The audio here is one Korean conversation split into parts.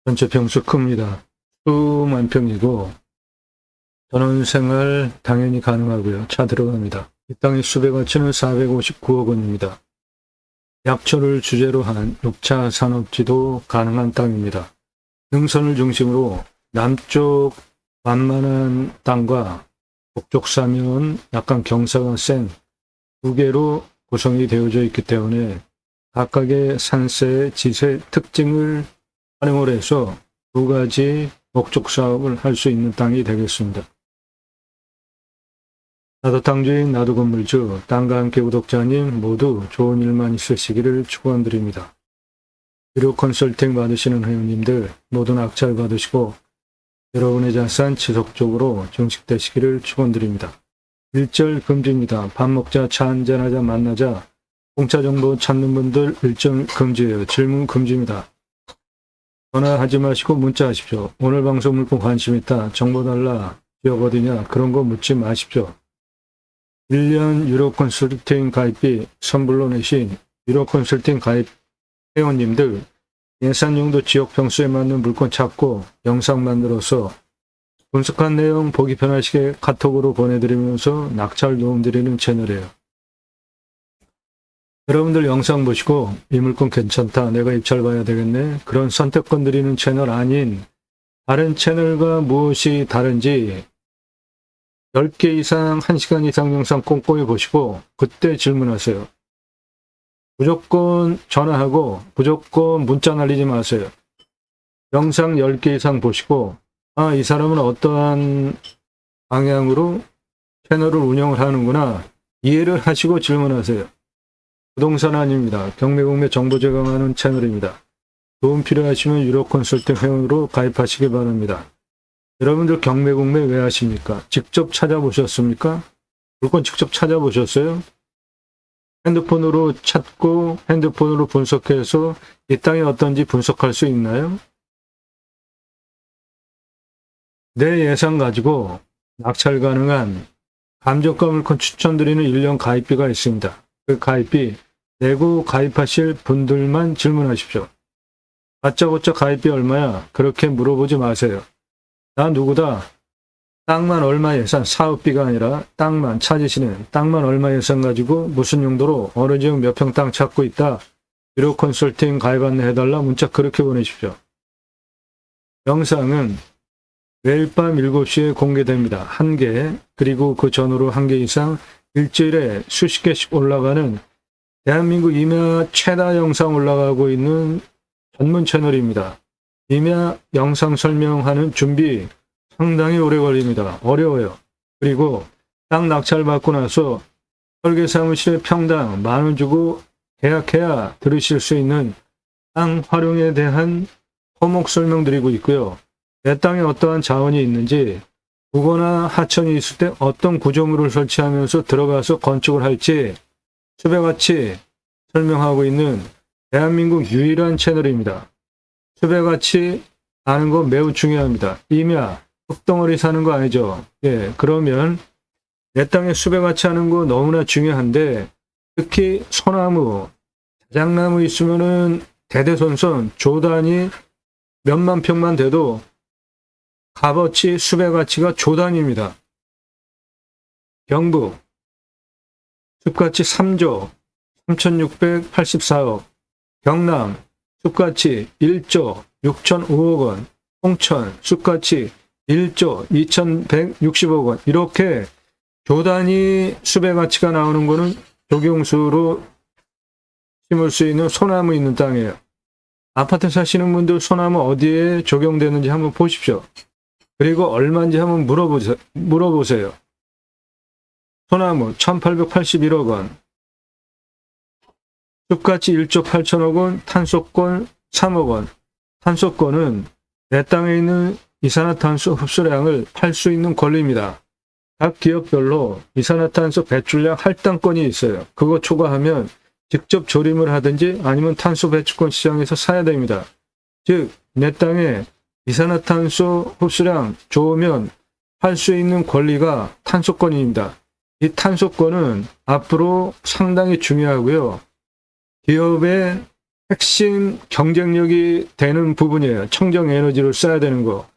전체 평수 큽니다. 수만 평이고 전원생활 당연히 가능하고요. 차 들어갑니다. 이 땅의 수배 가치는 459억 원입니다. 약초를 주제로 한 6차 산업지도 가능한 땅입니다. 능선을 중심으로 남쪽 완만한 땅과 북쪽 사면 약간 경사가 센 두 개로 구성이 되어져 있기 때문에 각각의 산세, 지세 특징을 활용을 해서 두 가지 목적 사업을 할 수 있는 땅이 되겠습니다. 나도 땅주인, 나도 건물주, 땅과 함께 구독자님 모두 좋은 일만 있으시기를 축원드립니다. 유료 컨설팅 받으시는 회원님들 모두 낙찰 받으시고 여러분의 자산 지속적으로 증식되시기를 축원드립니다. 일절 금지입니다. 밥 먹자, 차 한잔하자, 만나자, 공짜 정보 찾는 분들 일절 금지예요. 질문 금지입니다. 전화하지 마시고 문자하십시오. 오늘 방송 물품 관심 있다, 정보 달라, 지역 어디냐 그런 거 묻지 마십시오. 1년 유료 컨설팅 가입비 선불로 내신 유료 컨설팅 가입 회원님들 예산용도 지역 평수에 맞는 물건 찾고 영상 만들어서 분석한 내용 보기 편하시게 카톡으로 보내드리면서 낙찰 도움드리는 채널이에요. 여러분들 영상 보시고 이 물건 괜찮다, 내가 입찰 봐야 되겠네, 그런 선택권 드리는 채널 아닌 다른 채널과 무엇이 다른지 10개 이상 1시간 이상 영상 꼼꼼히 보시고 그때 질문하세요. 무조건 전화하고 무조건 문자 날리지 마세요. 영상 10개 이상 보시고 이 사람은 어떠한 방향으로 채널을 운영을 하는구나 이해를 하시고 질문하세요. 부동산 아닙니다. 경매공매 정보 제공하는 채널입니다. 도움 필요하시면 유료 컨설팅 회원으로 가입하시기 바랍니다. 여러분들 경매공매 왜 하십니까? 직접 찾아보셨습니까? 물건 직접 찾아보셨어요? 핸드폰으로 찾고 핸드폰으로 분석해서 이 땅이 어떤지 분석할 수 있나요? 내 예산 가지고 낙찰 가능한 감정가 물건 추천드리는 1년 가입비가 있습니다. 그 가입비 내고 가입하실 분들만 질문하십시오. 다짜고짜 가입비 얼마야? 그렇게 물어보지 마세요. 나 누구다. 땅만 얼마 예산, 사업비가 아니라 땅만 찾으시는 땅만 얼마 예산 가지고 무슨 용도로 어느 지역 몇 평 땅 찾고 있다. 유료 컨설팅 가입 안내해달라 문자 그렇게 보내십시오. 영상은 매일 밤 7시에 공개됩니다. 1개, 그리고 그 전후로 1개 이상 일주일에 수십 개씩 올라가는 대한민국 임야 최다 영상 올라가고 있는 전문 채널입니다. 임야 영상 설명하는 준비 상당히 오래 걸립니다. 어려워요. 그리고 땅 낙찰 받고 나서 설계사무실에 평당 10,000원 주고 계약해야 들으실 수 있는 땅 활용에 대한 토목 설명드리고 있고요. 내 땅에 어떠한 자원이 있는지, 부거나 하천이 있을 때 어떤 구조물을 설치하면서 들어가서 건축을 할지 수배같이 설명하고 있는 대한민국 유일한 채널입니다. 수배같이 아는 거 매우 중요합니다. 임야 흙덩어리 사는 거 아니죠? 예, 그러면 내 땅에 수배같이 하는 거 너무나 중요한데 특히 소나무, 자작나무 있으면은 대대손손 조단이 몇만 평만 돼도 값어치 수배가치가 조단입니다. 경북 숲가치 3조 3,684억, 경남 숲가치 1조 6,005억 원, 홍천 숲가치 1조 2,160억 원, 이렇게 조단위 수배가치가 나오는 거는 조경수로 심을 수 있는 소나무 있는 땅이에요. 아파트 사시는 분들 소나무 어디에 적용되는지 한번 보십시오. 그리고 얼마인지 한번 물어보세요. 소나무 1,881억 원, 숲가치 1조 8천억 원, 탄소권 3억 원. 탄소권은 내 땅에 있는 이산화탄소 흡수량을 팔 수 있는 권리입니다. 각 기업별로 이산화탄소 배출량 할당권이 있어요. 그거 초과하면 직접 조림을 하든지 아니면 탄소 배출권 시장에서 사야 됩니다. 즉, 내 땅에 이산화탄소 흡수량 좋으면 팔 수 있는 권리가 탄소권입니다. 이 탄소권은 앞으로 상당히 중요하고요. 기업의 핵심 경쟁력이 되는 부분이에요. 청정 에너지를 써야 되는 거.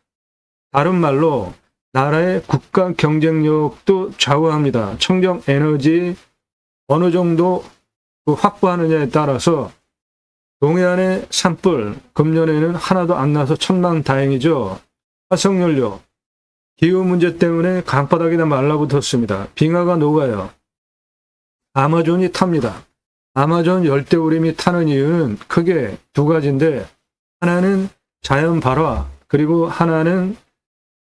다른 말로 나라의 국가 경쟁력도 좌우합니다. 청정 에너지 어느 정도 확보하느냐에 따라서 동해안의 산불 금년에는 하나도 안 나서 천만다행이죠. 화석연료 기후 문제 때문에 강바닥이 다 말라붙었습니다. 빙하가 녹아요. 아마존이 탑니다. 아마존 열대우림이 타는 이유는 크게 두 가지인데, 하나는 자연 발화, 그리고 하나는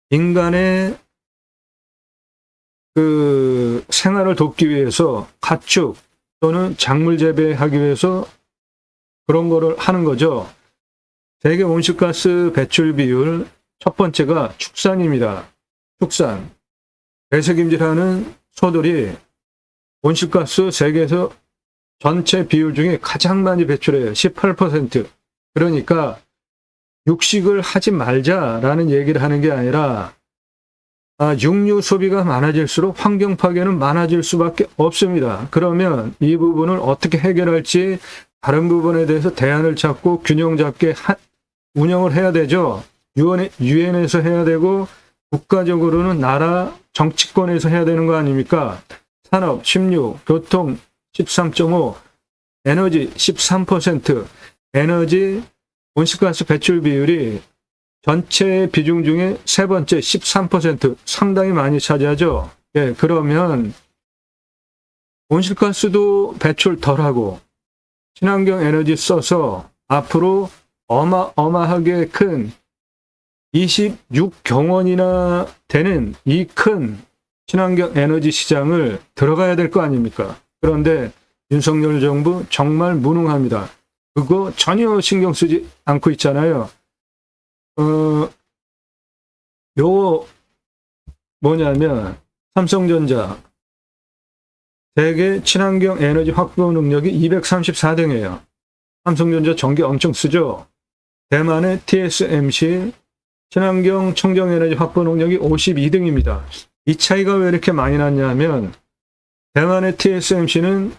인간의 그 생활을 돕기 위해서 가축 또는 작물 재배하기 위해서 그런 거를 하는 거죠. 세계 온실가스 배출 비율 첫 번째가 축산입니다. 축산. 배색임질하는 소들이 온실가스 세계에서 전체 비율 중에 가장 많이 배출해요. 18%. 그러니까 육식을 하지 말자라는 얘기를 하는 게 아니라 육류 소비가 많아질수록 환경 파괴는 많아질 수밖에 없습니다. 그러면 이 부분을 어떻게 해결할지 다른 부분에 대해서 대안을 찾고 균형 잡게 운영을 해야 되죠. 유엔에서 해야 되고 국가적으로는 나라 정치권에서 해야 되는 거 아닙니까? 산업 16, 교통 13.5, 에너지 13%, 에너지 온실가스 배출 비율이 전체 비중 중에 세 번째 13% 상당히 많이 차지하죠. 예, 그러면 온실가스도 배출 덜하고 친환경 에너지 써서 앞으로 어마어마하게 큰 26경원이나 되는 이 큰 친환경 에너지 시장을 들어가야 될 거 아닙니까? 그런데 윤석열 정부 정말 무능합니다. 그거 전혀 신경 쓰지 않고 있잖아요. 요거 뭐냐면 삼성전자 세계 친환경 에너지 확보 능력이 234등이에요. 삼성전자 전기 엄청 쓰죠. 대만의 TSMC 친환경 청정 에너지 확보 능력이 52등입니다. 이 차이가 왜 이렇게 많이 났냐면 대만의 TSMC는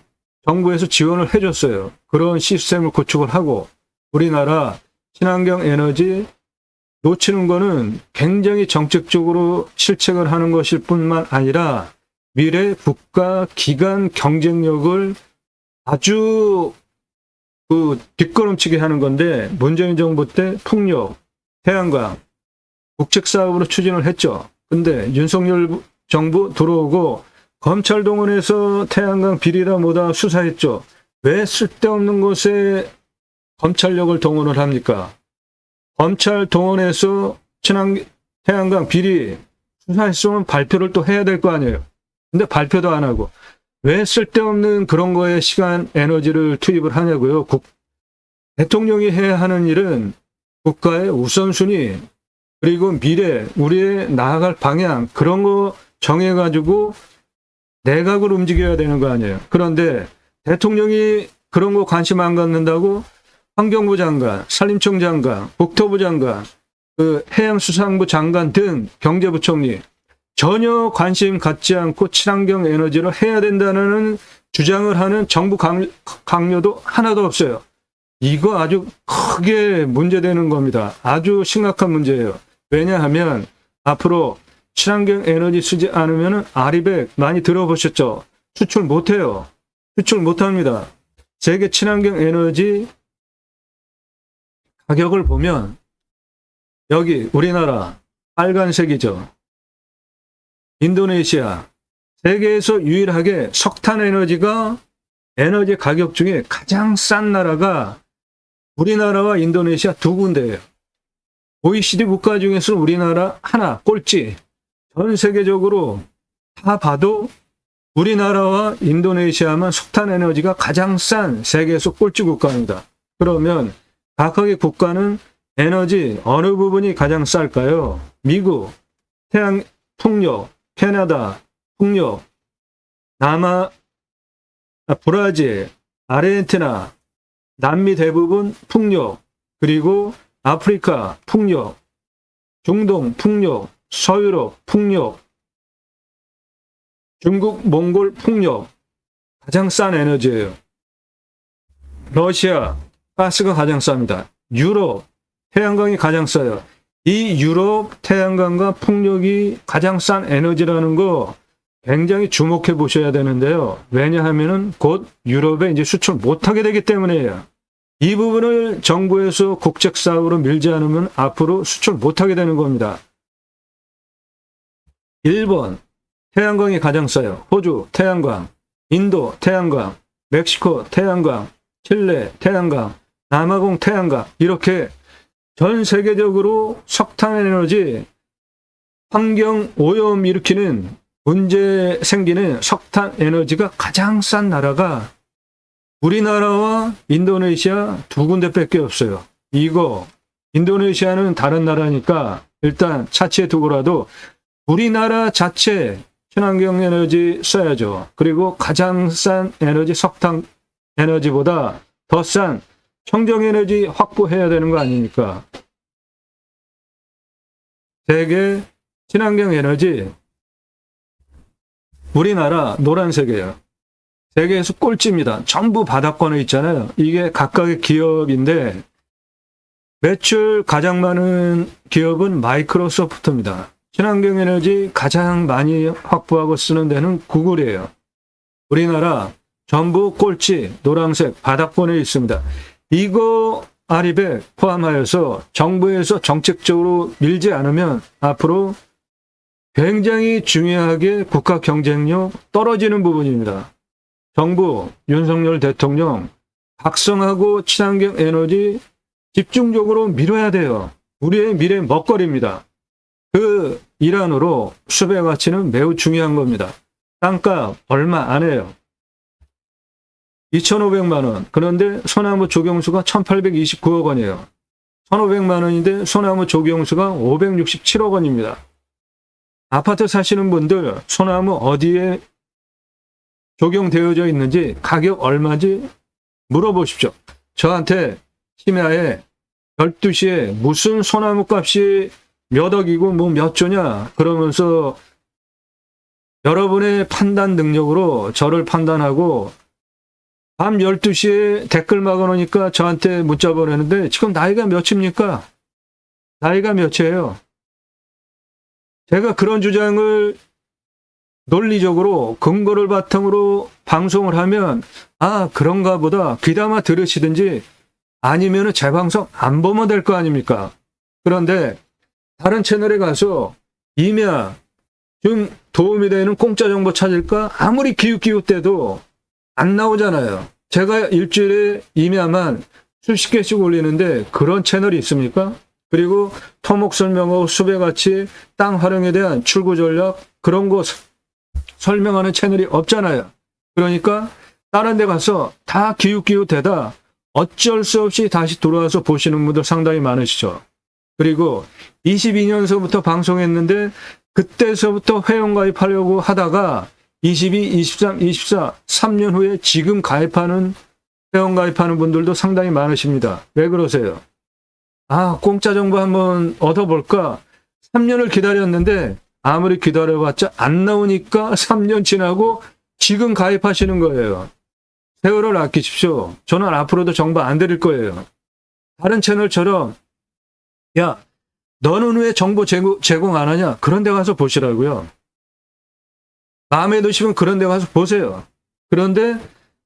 정부에서 지원을 해줬어요. 그런 시스템을 구축을 하고 우리나라 친환경 에너지 놓치는 거는 굉장히 정책적으로 실책을 하는 것일 뿐만 아니라 미래 국가 기관 경쟁력을 아주 뒷걸음치게 하는 건데, 문재인 정부 때 풍력, 태양광 국책 사업으로 추진을 했죠. 근데 윤석열 정부 들어오고 검찰 동원해서 태양광 비리다 뭐다 수사했죠. 왜 쓸데없는 곳에 검찰력을 동원을 합니까? 검찰 동원해서 태양광 비리 수사했으면 발표를 또 해야 될 거 아니에요. 근데 발표도 안 하고 왜 쓸데없는 그런 거에 시간, 에너지를 투입을 하냐고요. 대통령이 해야 하는 일은 국가의 우선순위, 그리고 미래, 우리의 나아갈 방향, 그런 거 정해가지고 내각을 움직여야 되는 거 아니에요. 그런데 대통령이 그런 거 관심 안 갖는다고 환경부 장관, 산림청 장관, 국토부 장관, 해양수산부 장관 등 경제부총리 전혀 관심 갖지 않고 친환경 에너지를 해야 된다는 주장을 하는 정부 강요도 하나도 없어요. 이거 아주 크게 문제되는 겁니다. 아주 심각한 문제예요. 왜냐하면 앞으로 친환경 에너지 쓰지 않으면 아리백 많이 들어보셨죠? 수출 못해요. 수출 못합니다. 세계 친환경 에너지 가격을 보면 여기 우리나라 빨간색이죠. 인도네시아, 세계에서 유일하게 석탄 에너지가 에너지 가격 중에 가장 싼 나라가 우리나라와 인도네시아 두 군데예요. OECD 국가 중에서 우리나라 하나 꼴찌. 전 세계적으로 다 봐도 우리나라와 인도네시아만 석탄 에너지가 가장 싼 세계에서 꼴찌 국가입니다. 그러면 각각의 국가는 에너지 어느 부분이 가장 쌀까요? 미국, 풍력, 캐나다, 풍력, 브라질, 아르헨티나, 남미 대부분 풍력, 그리고 아프리카 풍력, 중동 풍력, 서유럽 풍력, 중국, 몽골 풍력, 가장 싼 에너지예요. 러시아 가스가 가장 쌉니다. 유럽 태양광이 가장 싸요. 이 유럽 태양광과 풍력이 가장 싼 에너지라는 거 굉장히 주목해 보셔야 되는데요. 왜냐하면은 곧 유럽에 이제 수출 못하게 되기 때문이에요. 이 부분을 정부에서 국책 사업으로 밀지 않으면 앞으로 수출 못하게 되는 겁니다. 일본 태양광이 가장 싸요. 호주 태양광, 인도 태양광, 멕시코 태양광, 칠레 태양광, 남아공 태양광, 이렇게 전 세계적으로 석탄 에너지 환경 오염 일으키는 문제 생기는 석탄 에너지가 가장 싼 나라가 우리나라와 인도네시아 두 군데밖에 없어요. 이거 인도네시아는 다른 나라니까 일단 차치해 두고라도 우리나라 자체 친환경 에너지 써야죠. 그리고 가장 싼 에너지 석탄 에너지보다 더 싼 청정 에너지 확보해야 되는 거 아닙니까? 세계 친환경 에너지 우리나라 노란색이에요. 세계에서 꼴찌입니다. 전부 바닥권에 있잖아요. 이게 각각의 기업인데 매출 가장 많은 기업은 마이크로소프트입니다. 친환경 에너지 가장 많이 확보하고 쓰는 데는 구글이에요. 우리나라 전부 꼴찌 노란색 바닥권에 있습니다. 이거 아리백 포함하여서 정부에서 정책적으로 밀지 않으면 앞으로 굉장히 중요하게 국가 경쟁력 떨어지는 부분입니다. 정부 윤석열 대통령 각성하고 친환경 에너지 집중적으로 밀어야 돼요. 우리의 미래 먹거리입니다. 그 일환으로 수배 가치는 매우 중요한 겁니다. 땅값 얼마 안 해요. 2,500만 원. 그런데 소나무 조경수가 1,829억 원이에요. 1,500만 원인데 소나무 조경수가 567억 원입니다. 아파트 사시는 분들 소나무 어디에 적용되어져 있는지 가격 얼마인지 물어보십시오. 저한테 심야에 12시에 무슨 소나무 값이 몇 억이고 뭐 몇 조냐 그러면서 여러분의 판단 능력으로 저를 판단하고 밤 12시에 댓글 막아놓으니까 저한테 문자 보내는데 지금 나이가 몇입니까? 나이가 몇이에요? 제가 그런 주장을 논리적으로 근거를 바탕으로 방송을 하면 아 그런가 보다 귀담아 들으시든지 아니면 제 방송 안 보면 될 거 아닙니까? 그런데 다른 채널에 가서 임야 좀 도움이 되는 공짜 정보 찾을까? 아무리 기웃기웃대도 안 나오잖아요. 제가 일주일에 임야만 수십 개씩 올리는데 그런 채널이 있습니까? 그리고 토목 설명하고 수배가치, 땅 활용에 대한 출구 전략 그런 거 설명하는 채널이 없잖아요. 그러니까 다른 데 가서 다 기웃기웃대다 어쩔 수 없이 다시 돌아와서 보시는 분들 상당히 많으시죠. 그리고 22년서부터 방송했는데 그때서부터 회원가입하려고 하다가 22, 23, 24, 3년 후에 지금 회원가입하는 분들도 상당히 많으십니다. 왜 그러세요? 아, 공짜 정보 한번 얻어볼까? 3년을 기다렸는데 아무리 기다려봤자 안 나오니까 3년 지나고 지금 가입하시는 거예요. 세월을 아끼십시오. 저는 앞으로도 정보 안 드릴 거예요. 다른 채널처럼 야, 너는 왜 정보 제공 안 하냐? 그런 데 가서 보시라고요. 마음에 드시면 그런 데 가서 보세요. 그런데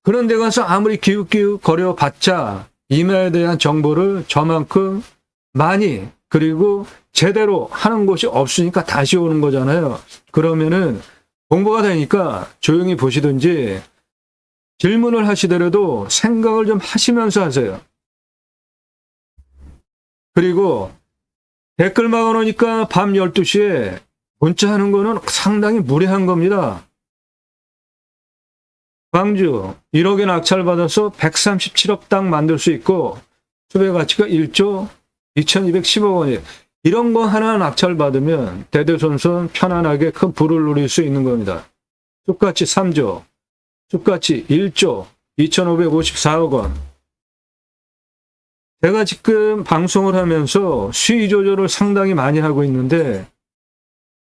그런 데 가서 아무리 기웃기웃 거려봤자 임야에 대한 정보를 저만큼 많이 그리고 제대로 하는 곳이 없으니까 다시 오는 거잖아요. 그러면은 공부가 되니까 조용히 보시든지 질문을 하시더라도 생각을 좀 하시면서 하세요. 그리고 댓글 막아놓으니까 밤 12시에 문자하는 거는 상당히 무례한 겁니다. 광주 1억에 낙찰받아서 137억 땅 만들 수 있고 수배 가치가 1조 2210억 원이에요. 이런 거 하나 낙찰받으면 대대손손 편안하게 큰 부를 누릴 수 있는 겁니다. 숲가치 3조, 숲가치 1조 2554억 원. 제가 지금 방송을 하면서 수위 조절을 상당히 많이 하고 있는데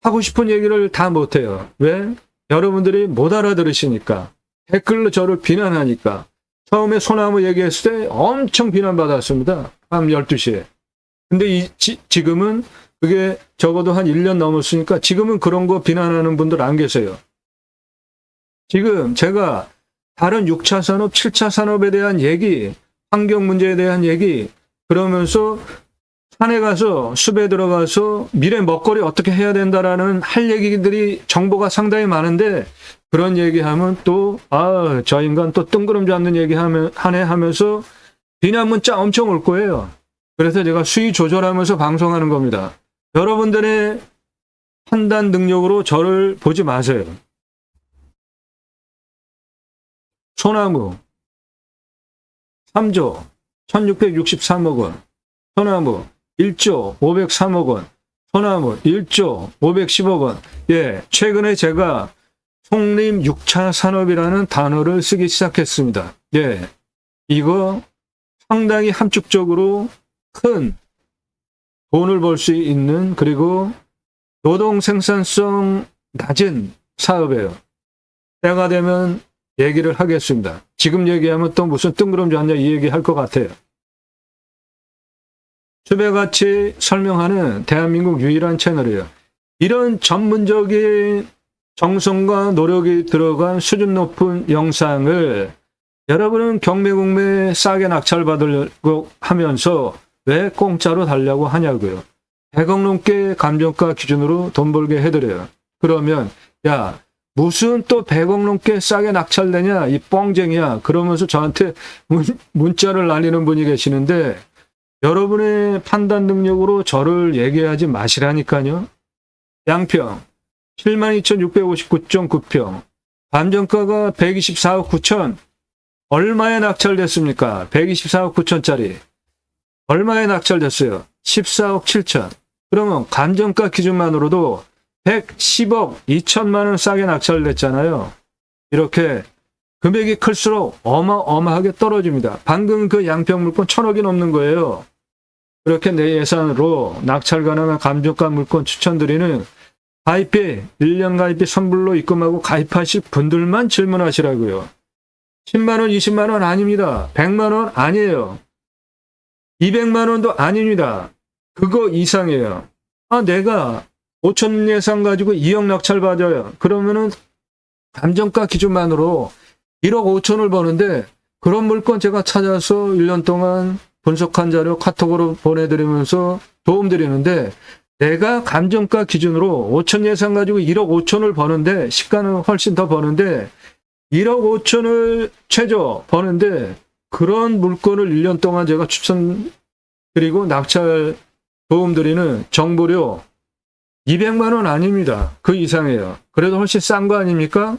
하고 싶은 얘기를 다 못해요. 왜? 여러분들이 못 알아들으시니까. 댓글로 저를 비난하니까. 처음에 소나무 얘기했을 때 엄청 비난받았습니다. 밤 12시에. 근데 지금은 그게 적어도 한 1년 넘었으니까 지금은 그런 거 비난하는 분들 안 계세요. 지금 제가 다른 6차 산업, 7차 산업에 대한 얘기, 환경 문제에 대한 얘기, 그러면서 산에 가서 숲에 들어가서 미래 먹거리 어떻게 해야 된다라는 할 얘기들이 정보가 상당히 많은데 그런 얘기하면 또 저 인간 또 뜬구름 잡는 얘기하네 하면서 비난 문자 엄청 올 거예요. 그래서 제가 수위 조절하면서 방송하는 겁니다. 여러분들의 판단 능력으로 저를 보지 마세요. 소나무 3조 1663억 원, 소나무 1조 503억 원, 소나무 1조 510억 원. 예, 최근에 제가 송림 6차 산업이라는 단어를 쓰기 시작했습니다. 예, 이거 상당히 함축적으로 큰 돈을 벌 수 있는, 그리고 노동 생산성 낮은 사업이에요. 때가 되면 얘기를 하겠습니다. 지금 얘기하면 또 무슨 뜬구름 잡냐 이 얘기 할 것 같아요. 숲에같이 설명하는 대한민국 유일한 채널이에요. 이런 전문적인 정성과 노력이 들어간 수준 높은 영상을 여러분은 경매공매에 싸게 낙찰받으려고 하면서 왜 공짜로 달라고 하냐고요. 100억 넘게 감정가 기준으로 돈 벌게 해드려요. 그러면 야 무슨 또 100억 넘게 싸게 낙찰되냐 이 뻥쟁이야 그러면서 저한테 문자를 날리는 분이 계시는데 여러분의 판단 능력으로 저를 얘기하지 마시라니까요. 양평 72,659.9평 감정가가 124억 9천. 얼마에 낙찰됐습니까? 124억 9천짜리 얼마에 낙찰됐어요? 14억 7천. 그러면 감정가 기준만으로도 110억 2천만 원 싸게 낙찰됐잖아요. 이렇게 금액이 클수록 어마어마하게 떨어집니다. 방금 그 양평 물건 1,000억이 넘는 거예요. 그렇게 내 예산으로 낙찰 가능한 감정가 물건 추천드리는 가입비, 1년 가입비 선불로 입금하고 가입하실 분들만 질문하시라고요. 10만 원, 20만 원 아닙니다. 100만 원 아니에요. 200만 원도 아닙니다. 그거 이상이에요. 내가 5천 예산 가지고 2억 낙찰 받아요. 그러면은 감정가 기준만으로 1억 5천을 버는데 그런 물건 제가 찾아서 1년 동안 분석한 자료 카톡으로 보내드리면서 도움드리는데 내가 감정가 기준으로 5천 예산 가지고 1억 5천을 버는데 시가는 훨씬 더 버는데 1억 5천을 최저 버는데 그런 물건을 1년 동안 제가 추천드리고 낙찰 도움드리는 정보료 200만 원 아닙니다. 그 이상이에요. 그래도 훨씬 싼 거 아닙니까?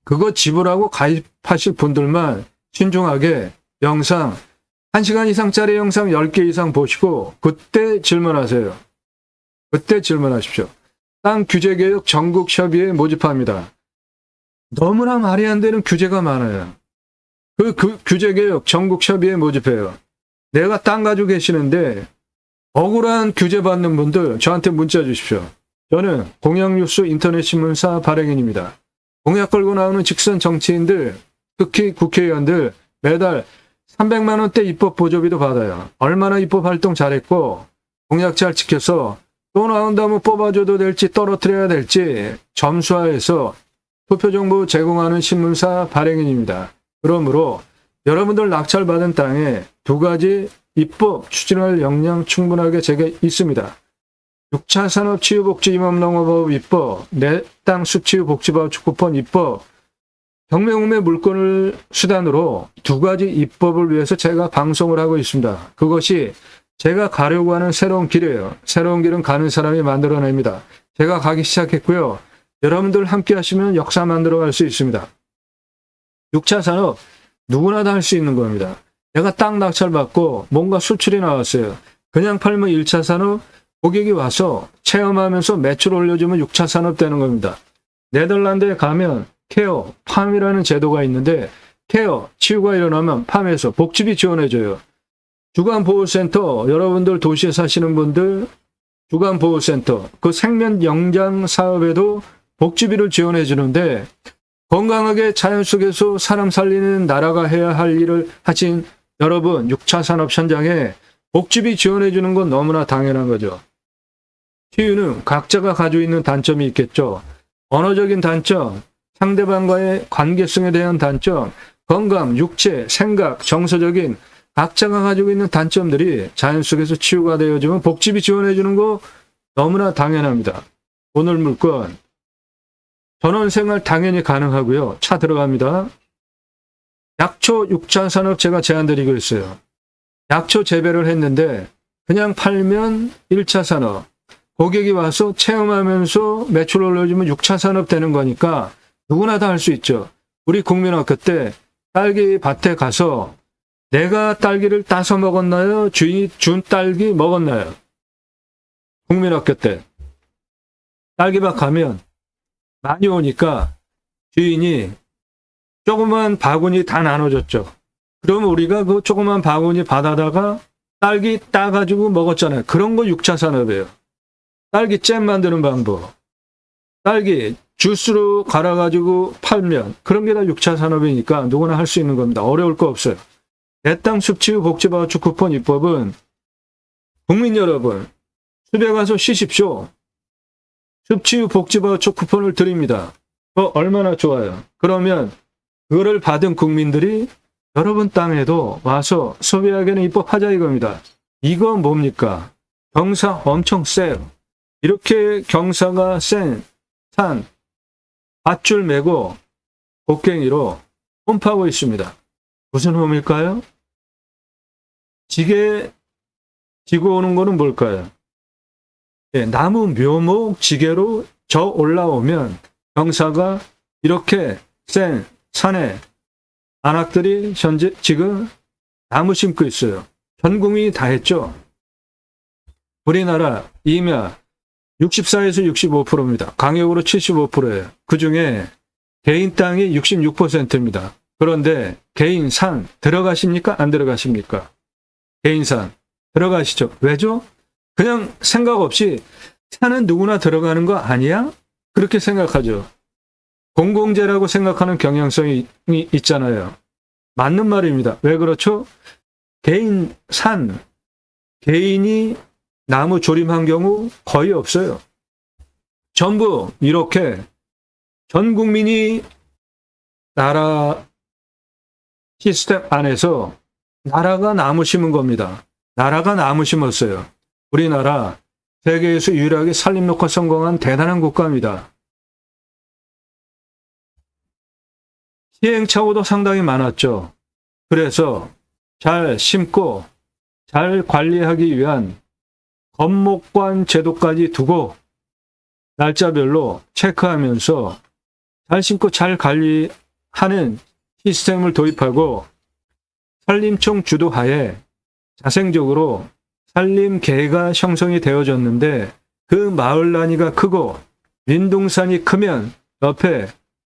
그거 지불하고 가입하실 분들만 신중하게 영상 1시간 이상짜리 영상 10개 이상 보시고 그때 질문하세요. 그때 질문하십시오. 땅 규제개혁 전국협의회 모집합니다. 너무나 말이 안 되는 규제가 많아요. 그 규제개혁 전국협의회 모집해요. 내가 땅 가지고 계시는데 억울한 규제 받는 분들 저한테 문자 주십시오. 저는 공약뉴스 인터넷 신문사 발행인입니다. 공약 걸고 나오는 직선 정치인들, 특히 국회의원들 매달 300만 원대 입법 보조비도 받아요. 얼마나 입법 활동 잘했고 공약 잘 지켜서 또 나온다면 뽑아줘도 될지 떨어뜨려야 될지 점수화해서 투표 정보 제공하는 신문사 발행인입니다. 그러므로 여러분들 낙찰받은 땅에 2가지 입법 추진할 역량 충분하게 제게 있습니다. 6차 산업치유복지임업농업법 입법, 내 땅 숲치유복지법 쿠폰 입법, 경매공매 물건을 수단으로 2가지 입법을 위해서 제가 방송을 하고 있습니다. 그것이 제가 가려고 하는 새로운 길이에요. 새로운 길은 가는 사람이 만들어냅니다. 제가 가기 시작했고요. 여러분들 함께 하시면 역사 만들어갈 수 있습니다. 6차 산업 누구나 다 할 수 있는 겁니다. 내가 땅 낙찰받고 뭔가 수출이 나왔어요. 그냥 팔면 1차 산업, 고객이 와서 체험하면서 매출 올려주면 6차 산업 되는 겁니다. 네덜란드에 가면 케어, 팜이라는 제도가 있는데 케어, 치유가 일어나면 팜에서 복지비 지원해줘요. 주간보호센터, 여러분들 도시에 사시는 분들 주간보호센터, 그 생면 영장 사업에도 복지비를 지원해주는데 건강하게 자연 속에서 사람 살리는 나라가 해야 할 일을 하신 여러분, 6차 산업 현장에 복지비 지원해 주는 건 너무나 당연한 거죠. 치유는 각자가 가지고 있는 단점이 있겠죠. 언어적인 단점, 상대방과의 관계성에 대한 단점, 건강, 육체, 생각, 정서적인 각자가 가지고 있는 단점들이 자연 속에서 치유가 되어지면 복지비 지원해 주는 거 너무나 당연합니다. 오늘 물건 전원생활 당연히 가능하고요. 차 들어갑니다. 약초 6차 산업 제가 제안드리고 있어요. 약초 재배를 했는데 그냥 팔면 1차 산업, 고객이 와서 체험하면서 매출 올려주면 6차 산업 되는 거니까 누구나 다 할 수 있죠. 우리 국민학교 때 딸기 밭에 가서 내가 딸기를 따서 먹었나요? 주인이 준 딸기 먹었나요? 국민학교 때 딸기밭 가면 많이 오니까 주인이 조그만 바구니 다 나눠줬죠. 그러면 우리가 그 조그만 바구니 받아다가 딸기 따가지고 먹었잖아요. 그런 거 6차 산업이에요. 딸기 잼 만드는 방법, 딸기 주스로 갈아가지고 팔면 그런 게 다 6차 산업이니까 누구나 할 수 있는 겁니다. 어려울 거 없어요. 내 땅 숲치유 복지바우처 쿠폰 입법은 국민 여러분, 숲에 가서 쉬십시오. 숲치유 복지바우처 쿠폰을 드립니다. 얼마나 좋아요. 그러면 그거를 받은 국민들이 여러분 땅에도 와서 소비하게는 입법하자 이겁니다. 이거 뭡니까? 경사 엄청 세요. 이렇게 경사가 센 산, 밧줄 메고 곡괭이로 홈파고 있습니다. 무슨 홈일까요? 지게 지고 오는 거는 뭘까요? 예, 나무 묘목 지게로 저 올라오면 경사가 이렇게 센 산에 안악들이 현재 지금 나무 심고 있어요. 전 국민이 다 했죠. 우리나라 임야 64에서 65%입니다. 강역으로 75%예요. 그중에 개인 땅이 66%입니다. 그런데 개인 산 들어가십니까? 안 들어가십니까? 개인 산 들어가시죠. 왜죠? 그냥 생각 없이 산은 누구나 들어가는 거 아니야? 그렇게 생각하죠. 공공재라고 생각하는 경향성이 있잖아요. 맞는 말입니다. 왜 그렇죠? 개인 산, 개인이 나무 조림한 경우 거의 없어요. 전부 이렇게 전 국민이 나라 시스템 안에서 나라가 나무 심은 겁니다. 나라가 나무 심었어요. 우리나라 세계에서 유일하게 산림녹화 성공한 대단한 국가입니다. 시행착오도 상당히 많았죠. 그래서 잘 심고 잘 관리하기 위한 건목관 제도까지 두고 날짜별로 체크하면서 잘 심고 잘 관리하는 시스템을 도입하고 산림청 주도하에 자생적으로 산림계가 형성이 되어졌는데 그 마을 단위가 크고 민둥산이 크면 옆에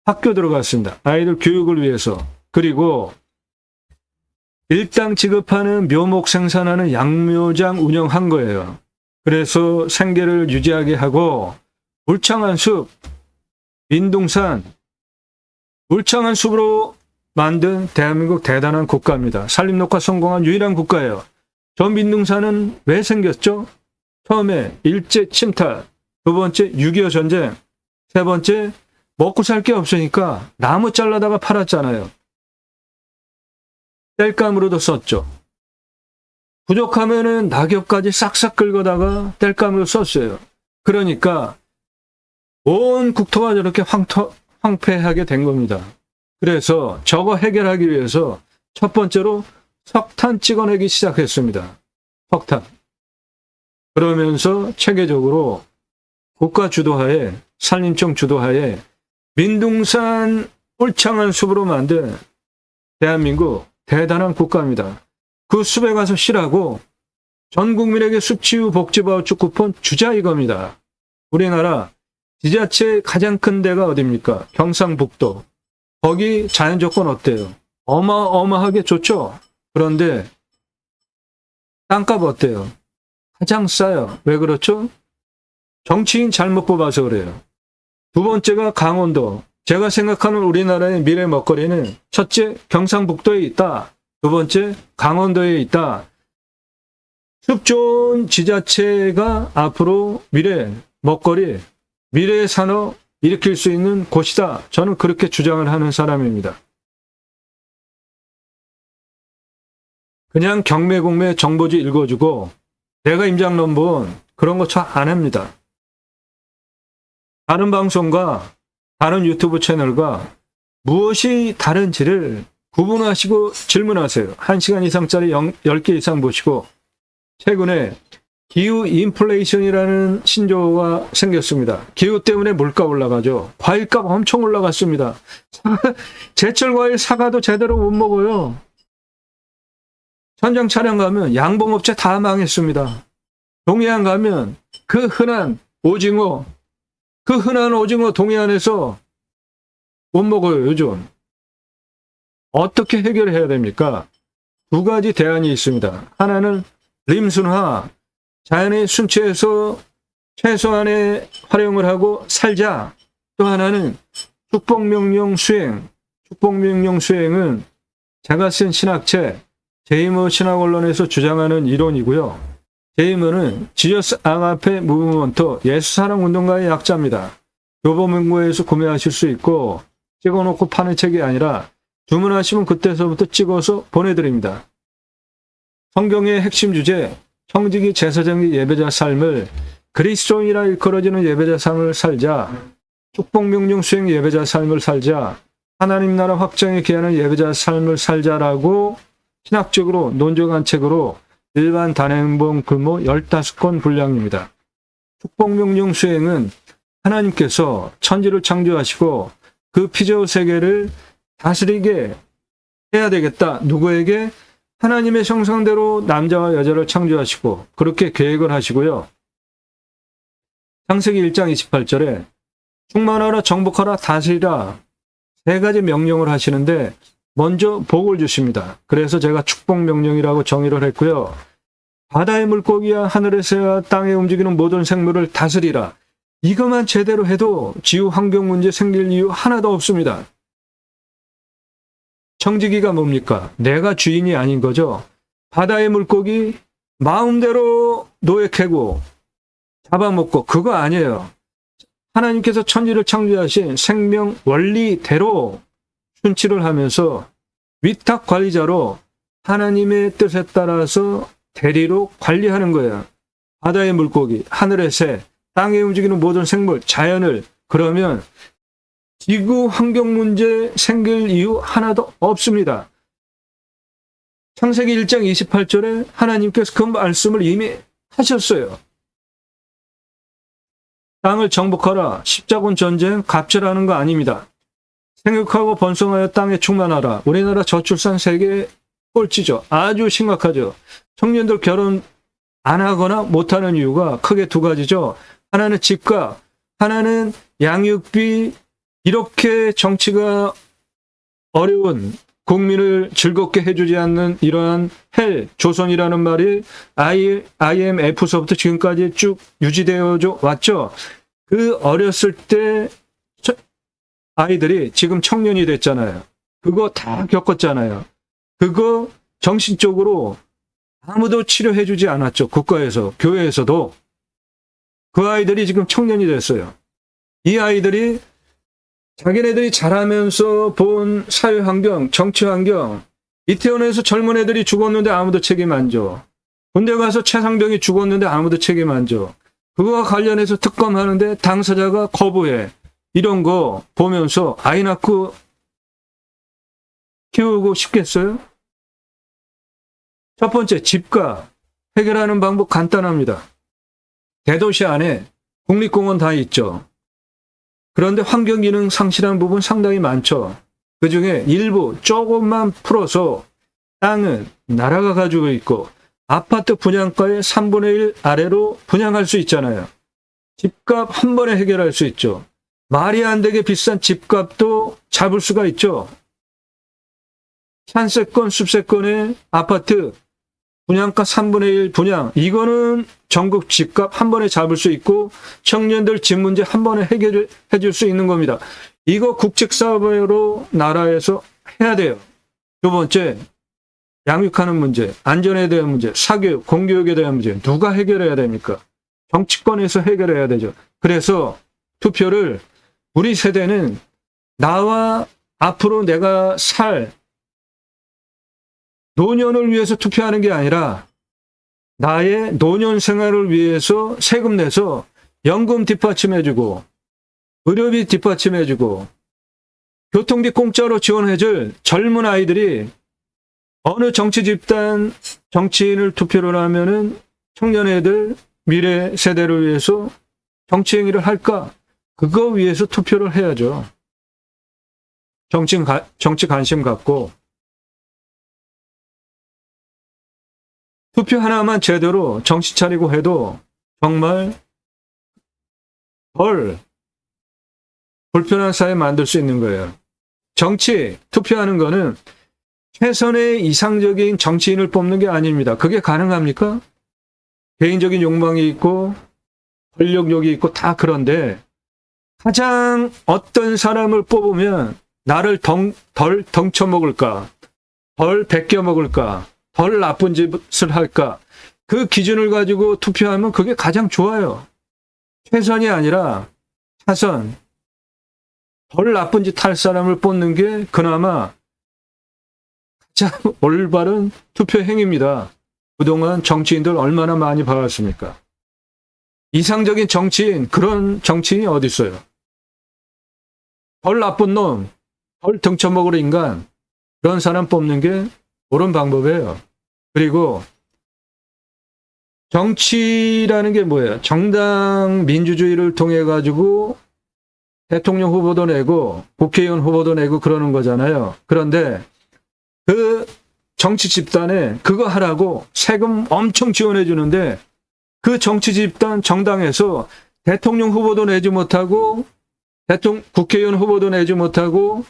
학교 들어갔습니다. 아이들 교육을 위해서. 그리고 일당 지급하는 묘목 생산하는 양묘장 운영한 거예요. 그래서 생계를 유지하게 하고 울창한 숲, 민둥산, 울창한 숲으로 만든 대한민국 대단한 국가입니다. 산림녹화 성공한 유일한 국가예요. 저 민둥산은 왜 생겼죠? 처음에 일제 침탈, 두 번째 6.25 전쟁, 세 번째 먹고 살 게 없으니까 나무 잘라다가 팔았잖아요. 땔감으로도 썼죠. 부족하면은 낙엽까지 싹싹 긁어다가 땔감으로 썼어요. 그러니까 온 국토가 저렇게 황폐하게 된 겁니다. 그래서 저거 해결하기 위해서 첫 번째로 석탄 찍어내기 시작했습니다. 석탄. 그러면서 체계적으로 국가 주도하에 산림청 주도하에 민둥산 울창한 숲으로 만든 대한민국 대단한 국가입니다. 그 숲에 가서 쉬라고 전 국민에게 숲치유 복지바우처 쿠폰 주자 이겁니다. 우리나라 지자체 가장 큰 데가 어디입니까? 경상북도. 거기 자연 조건 어때요? 어마어마하게 좋죠? 그런데 땅값 어때요? 가장 싸요. 왜 그렇죠? 정치인 잘못 뽑아서 그래요. 두 번째가 강원도. 제가 생각하는 우리나라의 미래 먹거리는 첫째, 경상북도에 있다. 두 번째, 강원도에 있다. 숲 좋은 지자체가 앞으로 미래 먹거리, 미래의 산업 일으킬 수 있는 곳이다. 저는 그렇게 주장을 하는 사람입니다. 그냥 경매공매 정보지 읽어주고 내가 임장론본 그런 거 잘 안 합니다. 다른 방송과 다른 유튜브 채널과 무엇이 다른지를 구분하시고 질문하세요. 1시간 이상짜리 10개 이상 보시고 최근에 기후 인플레이션이라는 신조어가 생겼습니다. 기후 때문에 물가 올라가죠. 과일값 엄청 올라갔습니다. 제철 과일 사과도 제대로 못 먹어요. 현장 촬영 가면 양봉업체 다 망했습니다. 동해안 가면 그 흔한 오징어 동해안에서 못 먹어요, 요즘. 어떻게 해결해야 됩니까? 두 가지 대안이 있습니다. 하나는 림순화, 자연의 순체에서 최소한의 활용을 하고 살자. 또 하나는 축복명령 수행. 축복명령 수행은 제가 쓴 신학책, 제이머 신학원론에서 주장하는 이론이고요. 제이머는 지저스 아가페 무브먼트 예수사랑운동가의 약자입니다. 교보문고에서 구매하실 수 있고 찍어놓고 파는 책이 아니라 주문하시면 그때서부터 찍어서 보내드립니다. 성경의 핵심 주제, 청지기 제사장의 예배자 삶을 그리스도인이라 일컬어지는 예배자 삶을 살자, 축복명령 수행 예배자 삶을 살자, 하나님 나라 확장에 기하는 예배자 삶을 살자라고 신학적으로 논증한 책으로 일반 단행본 규모 15권 분량입니다. 축복명령 수행은 하나님께서 천지를 창조하시고 그 피조 세계를 다스리게 해야 되겠다. 누구에게? 하나님의 형상대로 남자와 여자를 창조하시고 그렇게 계획을 하시고요. 창세기 1장 28절에 충만하라, 정복하라, 다스리라 세 가지 명령을 하시는데 먼저 복을 주십니다. 그래서 제가 축복명령이라고 정의를 했고요. 바다의 물고기와 하늘의 새와 땅에 움직이는 모든 생물을 다스리라. 이것만 제대로 해도 지구 환경 문제 생길 이유 하나도 없습니다. 청지기가 뭡니까? 내가 주인이 아닌 거죠. 바다의 물고기 마음대로 노획하고 잡아먹고 그거 아니에요. 하나님께서 천지를 창조하신 생명 원리대로 순치를 하면서 위탁 관리자로 하나님의 뜻에 따라서 대리로 관리하는 거예요. 바다의 물고기, 하늘의 새, 땅에 움직이는 모든 생물, 자연을. 그러면 지구 환경 문제 생길 이유 하나도 없습니다. 창세기 1장 28절에 하나님께서 그 말씀을 이미 하셨어요. 땅을 정복하라. 십자군 전쟁 갑질하는 거 아닙니다. 생육하고 번성하여 땅에 충만하라. 우리나라 저출산 세계 꼴찌죠. 아주 심각하죠. 청년들 결혼 안 하거나 못하는 이유가 크게 두 가지죠. 하나는 집값, 하나는 양육비. 이렇게 정치가 어려운 국민을 즐겁게 해주지 않는 이러한 헬, 조선이라는 말이 IMF서부터 지금까지 쭉 유지되어 왔죠. 그 어렸을 때 아이들이 지금 청년이 됐잖아요. 그거 다 겪었잖아요. 그거 정신적으로 아무도 치료해주지 않았죠. 국가에서, 교회에서도. 그 아이들이 지금 청년이 됐어요. 이 아이들이 자기네들이 자라면서 본 사회환경, 정치환경, 이태원에서 젊은 애들이 죽었는데 아무도 책임 안 져. 군대 가서 최상병이 죽었는데 아무도 책임 안 져. 그거와 관련해서 특검하는데 당사자가 거부해. 이런 거 보면서 아이 낳고 키우고 싶겠어요? 첫 번째, 집값. 해결하는 방법 간단합니다. 대도시 안에 국립공원 다 있죠. 그런데 환경기능 상실한 부분 상당히 많죠. 그중에 일부 조금만 풀어서 땅은 나라가 가지고 있고 아파트 분양가의 3분의 1 아래로 분양할 수 있잖아요. 집값 한 번에 해결할 수 있죠. 말이 안 되게 비싼 집값도 잡을 수가 있죠. 산세권, 숲세권의 아파트 분양가 3분의 1 분양, 이거는 전국 집값 한 번에 잡을 수 있고 청년들 집 문제 한 번에 해결해 줄 수 있는 겁니다. 이거 국책사회로 나라에서 해야 돼요. 두 번째, 양육하는 문제, 안전에 대한 문제, 사교육, 공교육에 대한 문제 누가 해결해야 됩니까? 정치권에서 해결해야 되죠. 그래서 투표를 우리 세대는 나와 앞으로 내가 살 노년을 위해서 투표하는 게 아니라 나의 노년 생활을 위해서 세금 내서 연금 뒷받침해주고 의료비 뒷받침해주고 교통비 공짜로 지원해줄 젊은 아이들이 어느 정치 집단 정치인을 투표를 하면은 청년 애들 미래 세대를 위해서 정치 행위를 할까? 그거 위해서 투표를 해야죠. 정치 관심 갖고 투표 하나만 제대로 정신 차리고 해도 정말 덜 불편한 사회 만들 수 있는 거예요. 정치, 투표하는 거는 최선의 이상적인 정치인을 뽑는 게 아닙니다. 그게 가능합니까? 개인적인 욕망이 있고 권력욕이 있고 다 그런데 가장 어떤 사람을 뽑으면 나를 덜 덩쳐먹을까, 덜 베껴먹을까, 덜 나쁜 짓을 할까, 그 기준을 가지고 투표하면 그게 가장 좋아요. 최선이 아니라 차선, 덜 나쁜 짓 할 사람을 뽑는 게 그나마 가장 올바른 투표 행위입니다. 그동안 정치인들 얼마나 많이 봐왔습니까? 이상적인 정치인, 그런 정치인이 어디 있어요? 덜 나쁜 놈, 덜 등쳐먹을 인간, 그런 사람 뽑는 게 옳은 방법이에요. 그리고 정치라는 게 뭐예요? 정당 민주주의를 통해 가지고 대통령 후보도 내고 국회의원 후보도 내고 그러는 거잖아요. 그런데 그 정치 집단에 그거 하라고 세금 엄청 지원해 주는데 그 정치 집단 정당에서 대통령 후보도 내지 못하고 국회의원 후보도 내지 못하고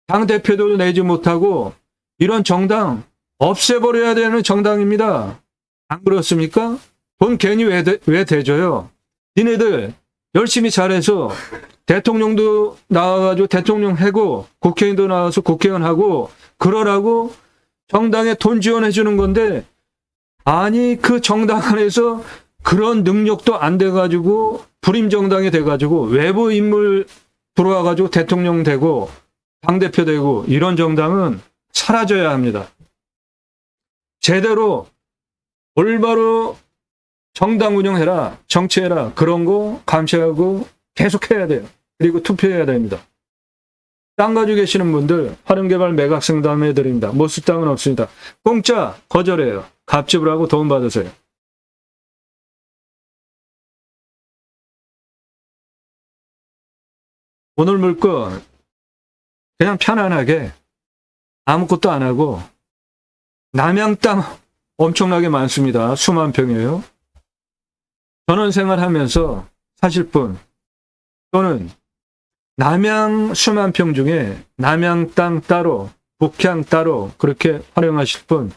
당대표도 내지 못하고 이런 정당 없애버려야 되는 정당입니다. 안 그렇습니까? 돈 괜히 왜 대줘요? 니네들 열심히 잘해서 대통령도 나와가지고 대통령 하고 국회의원도 나와서 국회의원 하고 그러라고 정당에 돈 지원해 주는 건데 아니 그 정당 안에서 그런 능력도 안 돼가지고 불임 정당이 돼가지고 외부 인물 들어와가지고 대통령 되고 당대표 되고 이런 정당은 사라져야 합니다. 제대로 올바로 정당 운영해라, 정치해라, 그런 거 감시하고 계속해야 돼요. 그리고 투표해야 됩니다. 땅 가지고 계시는 분들 활용개발 매각 상담해 드립니다. 못 쓸 땅은 없습니다. 공짜 거절해요. 갑집을 하고 돈 받으세요. 오늘 물건 그냥 편안하게 아무것도 안 하고 남양 땅 엄청나게 많습니다. 수만 평이에요. 전원생활하면서 사실 분 또는 남양 수만 평 중에 남양 땅 따로 북향 따로 그렇게 활용하실 분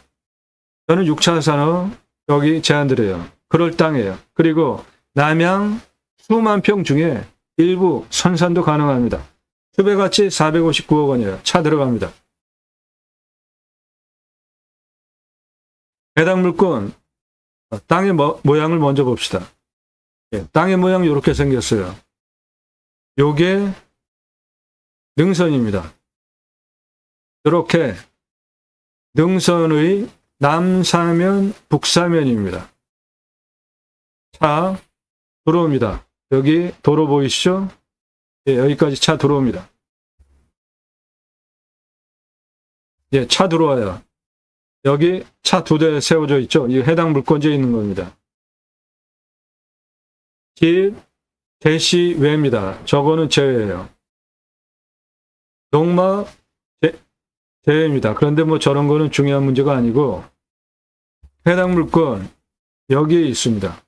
저는 6차 산업 여기 제안드려요. 그럴 땅이에요. 그리고 남양 수만 평 중에 일부 선산도 가능합니다. 수배가치 459억 원이에요. 차 들어갑니다. 해당 물건 땅의 모양을 먼저 봅시다. 땅의 모양이 이렇게 생겼어요. 요게 능선입니다. 이렇게 능선의 남사면, 북사면입니다. 차 들어옵니다. 여기 도로 보이시죠? 여기까지 차 들어옵니다. 차 들어와요. 여기 차 2대 세워져 있죠? 이 해당 물건지에 있는 겁니다. 길, 대시 외입니다. 저거는 제외예요. 농막, 제외입니다. 그런데 뭐 저런 거는 중요한 문제가 아니고 해당 물건 여기에 있습니다.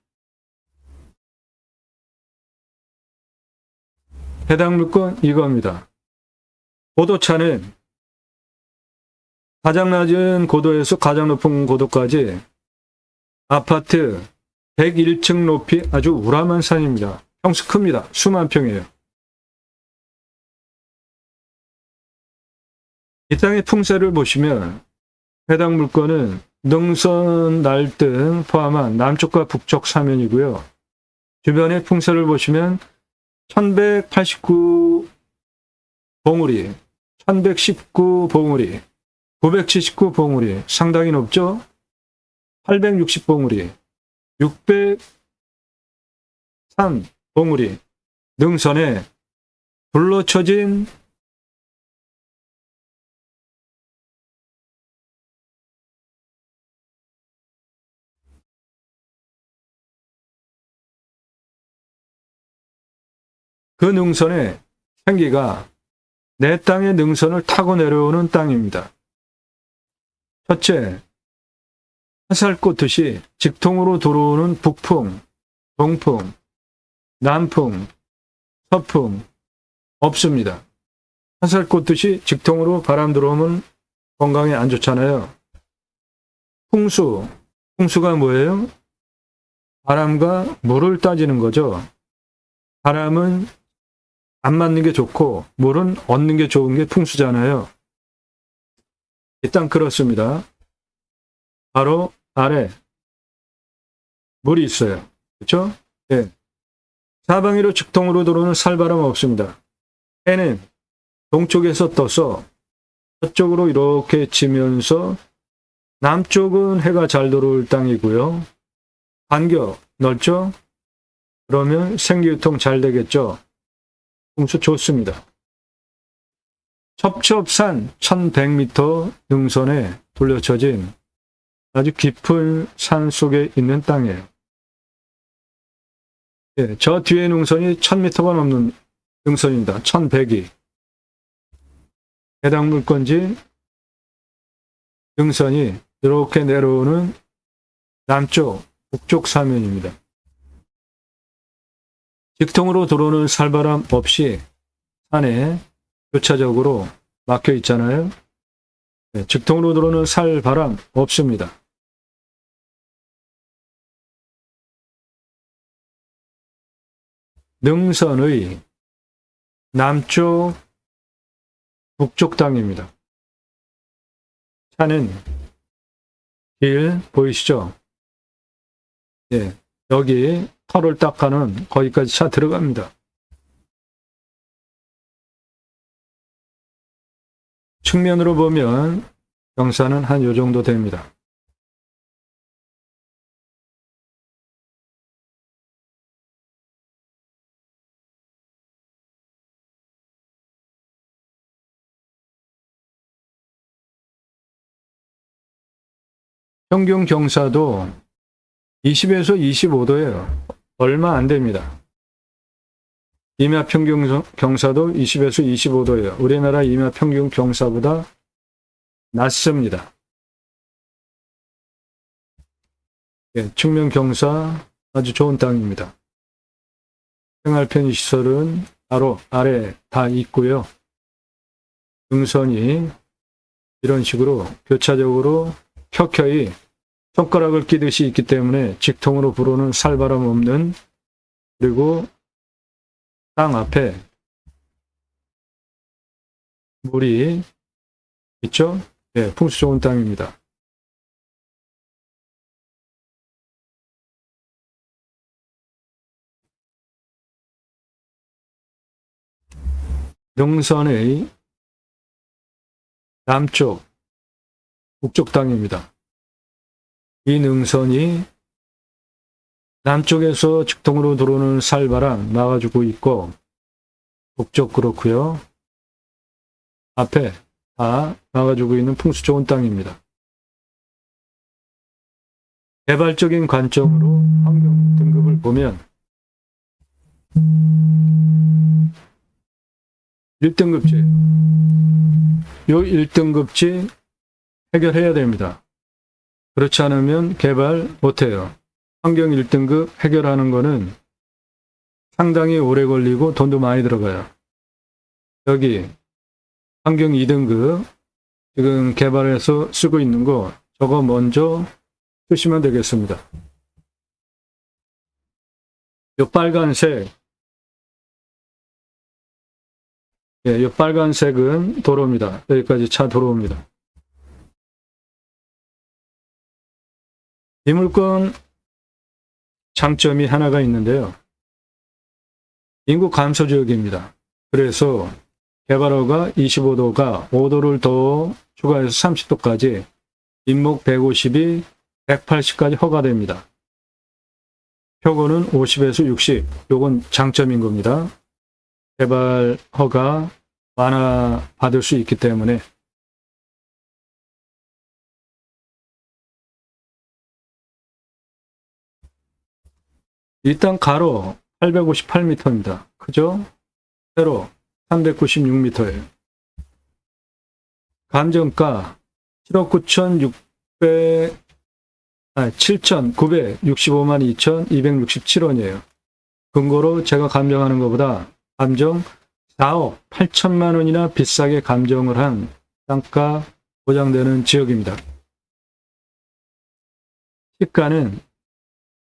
해당 물건 이겁니다. 고도차는 가장 낮은 고도에서 가장 높은 고도까지 아파트 101층 높이 아주 우람한 산입니다. 평수 큽니다. 수만 평이에요. 이 땅의 풍세를 보시면 해당 물건은 능선 날등 포함한 남쪽과 북쪽 사면이고요. 주변의 풍세를 보시면 1189 봉우리, 1119 봉우리, 979 봉우리, 상당히 높죠? 860 봉우리, 603 봉우리, 능선에 둘러쳐진 그 능선의 생기가 내 땅의 능선을 타고 내려오는 땅입니다. 첫째, 화살 꽂듯이 직통으로 들어오는 북풍, 동풍, 남풍, 서풍 없습니다. 화살 꽂듯이 직통으로 바람 들어오면 건강에 안 좋잖아요. 풍수가 뭐예요? 바람과 물을 따지는 거죠. 바람은 안 맞는 게 좋고 물은 얻는 게 좋은 게 풍수잖아요. 일단 그렇습니다. 바로 아래 물이 있어요. 그렇죠? 네. 사방위로 직통으로 들어오는 살바람 없습니다. 해는 동쪽에서 떠서 서쪽으로 이렇게 치면서 남쪽은 해가 잘 들어올 땅이고요. 간격 넓죠? 그러면 생기유통 잘 되겠죠? 풍수 좋습니다. 첩첩산 1100m 능선에 둘러쳐진 아주 깊은 산 속에 있는 땅이에요. 예, 저 뒤에 능선이 1000m가 넘는 능선입니다. 1100이. 해당 물건지 능선이 이렇게 내려오는 남쪽, 북쪽 사면입니다. 직통으로 들어오는 살바람 없이 산에 교차적으로 막혀 있잖아요. 네, 직통으로 들어오는 살바람 없습니다. 능선의 남쪽, 북쪽 땅입니다. 차는 길 보이시죠? 예, 여기 터를 딱 가는 거기까지 차 들어갑니다. 측면으로 보면 경사는 한 요 정도 됩니다. 평균 경사도 20에서 25도예요. 얼마 안 됩니다. 임야 평균 경사도 20에서 25도예요. 우리나라 임야 평균 경사보다 낮습니다. 예, 측면 경사 아주 좋은 땅입니다. 생활 편의 시설은 바로 아래 다 있고요. 능선이 이런 식으로 교차적으로 켜켜이 손가락을 끼듯이 있기 때문에 직통으로 불어오는 살바람 없는, 그리고 땅 앞에 물이 있죠? 네, 풍수 좋은 땅입니다. 능선의 남쪽, 북쪽 땅입니다. 이 능선이 남쪽에서 직통으로 들어오는 살바람 막아주고 있고, 북쪽 그렇고요. 앞에 다 막아주고 있는 풍수 좋은 땅입니다. 개발적인 관점으로 환경 등급을 보면 1등급지, 요 1등급지 해결해야 됩니다. 그렇지 않으면 개발 못해요. 환경 1등급 해결하는 거는 상당히 오래 걸리고 돈도 많이 들어가요. 여기 환경 2등급 지금 개발해서 쓰고 있는 거, 저거 먼저 쓰시면 되겠습니다. 이 빨간색 예, 이 빨간색은 도로입니다. 여기까지 차 들어옵니다. 이 물건 장점이 하나가 있는데요. 인구 감소 지역입니다. 그래서 개발허가 25도가 5도를 더 추가해서 30도까지 인목 150이 180까지 허가됩니다. 표고는 50에서 60. 요건 장점인 겁니다. 개발 허가 완화 받을 수 있기 때문에. 이 땅 가로 858m입니다. 크죠? 세로 396m예요. 감정가 7억 7,965만 2,267원이에요. 근거로 제가 감정하는 것보다 감정 4억 8천만 원이나 비싸게 감정을 한 땅가 보장되는 지역입니다. 시가는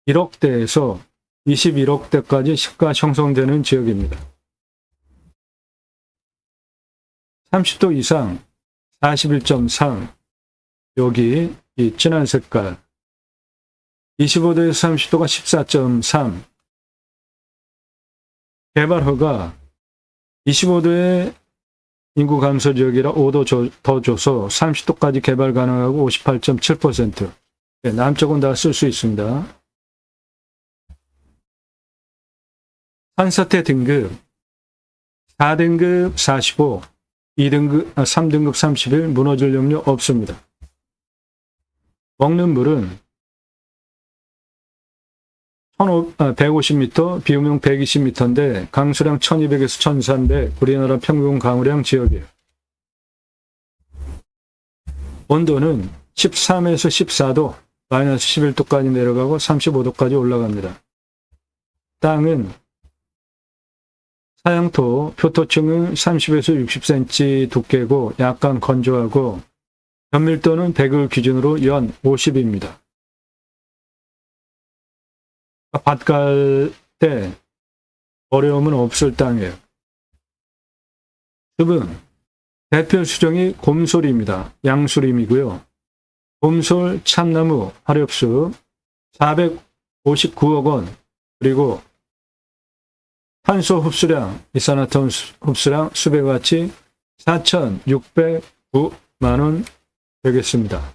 1억대에서 21억대까지 시가 형성되는 지역입니다. 30도 이상 41.3, 여기 이 진한 색깔 25도에서 30도가 14.3, 개발허가 25도의 인구 감소 지역이라 5도 더 줘서 30도까지 개발 가능하고 58.7%. 네, 남쪽은 다 쓸 수 있습니다. 산사태 등급 4등급 45, 3등급 31, 무너질 염려 없습니다. 먹는 물은 150m, 비용량 120m인데 강수량 1200에서 1300, 우리나라 평균 강우량 지역이에요. 온도는 13에서 14도, 마이너스 11도까지 내려가고 35도까지 올라갑니다. 땅은 사양토, 표토층은 30에서 60cm 두께고 약간 건조하고 견밀도는 100을 기준으로 연 50입니다. 밭 갈 때 어려움은 없을 땅이에요. 습은 대표 수종이 곰솔입니다. 양수림이고요. 곰솔, 참나무, 화렵수 459억 원, 그리고 탄소 흡수량, 이산화탄 흡수량 수백과 같이 4,609만 원 되겠습니다.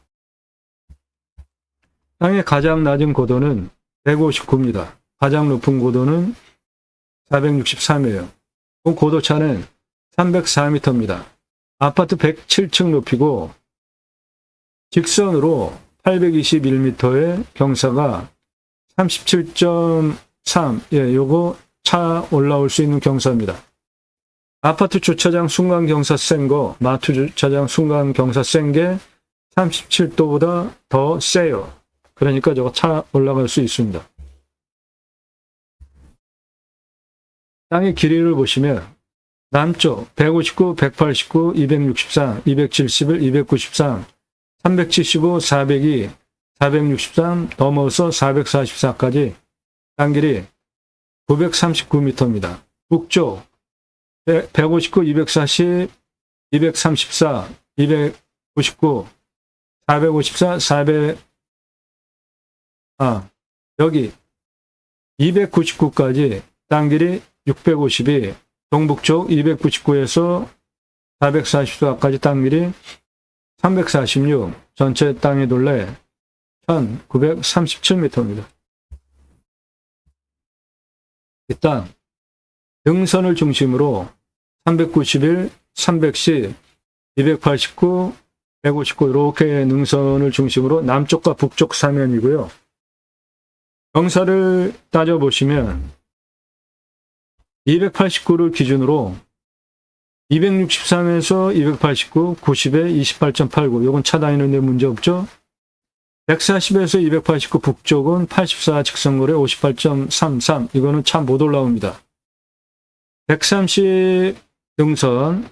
땅의 가장 낮은 고도는 159입니다. 가장 높은 고도는 463이에요. 그 고도 차는 304m입니다. 아파트 107층 높이고 직선으로 821m의 경사가 37.3, 예, 요거 차 올라올 수 있는 경사입니다. 아파트 주차장 순간 경사 센 거, 마트 주차장 순간 경사 센 게 37도보다 더 세요. 그러니까 저거 차 올라갈 수 있습니다. 땅의 길이를 보시면 남쪽 159, 189, 263, 271, 293, 375, 402, 463 넘어서 444까지 땅 길이 939m입니다. 북쪽 159, 240, 234, 299, 454, 400, 여기 299까지 땅 길이 650이 동북쪽 299에서 444까지 땅 길이 346, 전체 땅의 둘레 1937m입니다. 이 땅 등선을 중심으로 391, 310, 289, 159 이렇게 능선을 중심으로 남쪽과 북쪽 사면이고요. 경사를 따져보시면 289를 기준으로 263에서 289, 90에 28.89 이건 차 다니는데 문제없죠. 140에서 289 북쪽은 84 직선거리 58.33 이거는 차 못 올라옵니다. 130 능선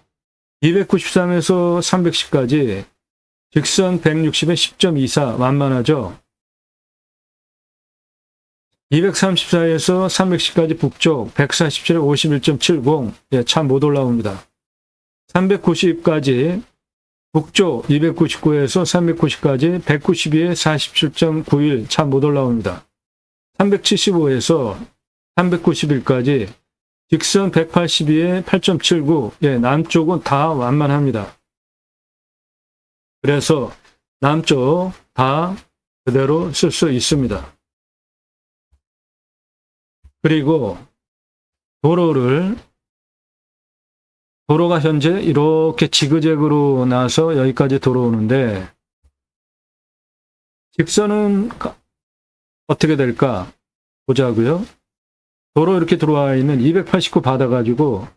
293에서 310까지 직선 160에 10.24 만만하죠. 234에서 310까지 북쪽 147에 51.70 예, 차 못 올라옵니다. 390까지 북쪽 299에서 390까지 192에 47.91 차 못 올라옵니다. 375에서 391까지 직선 182에 8.79, 예, 남쪽은 다 완만합니다. 그래서 남쪽 다 그대로 쓸 수 있습니다. 그리고 도로가 현재 이렇게 지그재그로 나서 여기까지 들어오는데 직선은 어떻게 될까 보자고요. 도로 이렇게 들어와 있는 289 받아가지고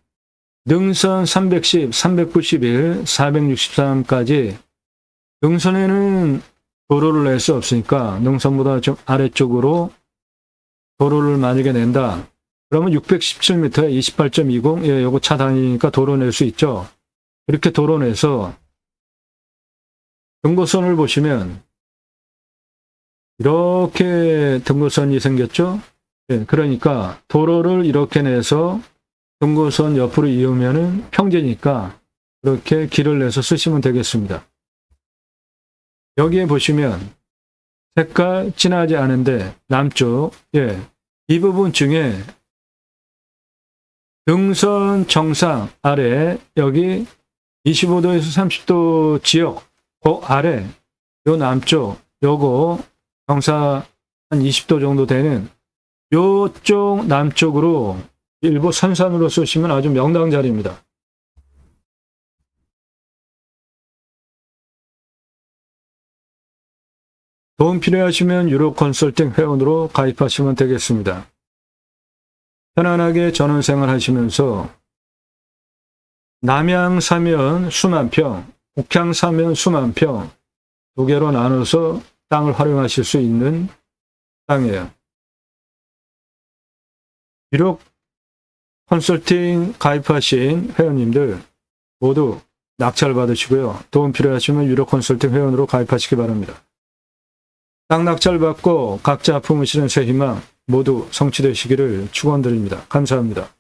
능선 310, 391, 463까지 능선에는 도로를 낼 수 없으니까 능선보다 좀 아래쪽으로 도로를 만약에 낸다. 그러면 617m에 28.20, 예, 요거 차 다니니까 도로 낼 수 있죠. 이렇게 도로 내서 등고선을 보시면 이렇게 등고선이 생겼죠. 예, 그러니까 도로를 이렇게 내서 등고선 옆으로 이으면은 평지니까 이렇게 길을 내서 쓰시면 되겠습니다. 여기에 보시면 색깔 진하지 않은데 남쪽, 예, 이 부분 중에 등선 정상 아래 여기 25도에서 30도 지역 그 아래 요 남쪽 요거 경사 한 20도 정도 되는 요쪽 남쪽으로 일부 선산으로 쓰시면 아주 명당 자리입니다. 도움 필요하시면 유로 컨설팅 회원으로 가입하시면 되겠습니다. 편안하게 전원생활 하시면서 남양 사면 수만 평, 북향 사면 수만 평, 두 개로 나눠서 땅을 활용하실 수 있는 땅이에요. 유로 컨설팅 가입하신 회원님들 모두 낙찰 받으시고요. 도움 필요하시면 유로 컨설팅 회원으로 가입하시기 바랍니다. 땅 낙찰 받고 각자 품으시는 새 희망 모두 성취되시기를 축원드립니다. 감사합니다.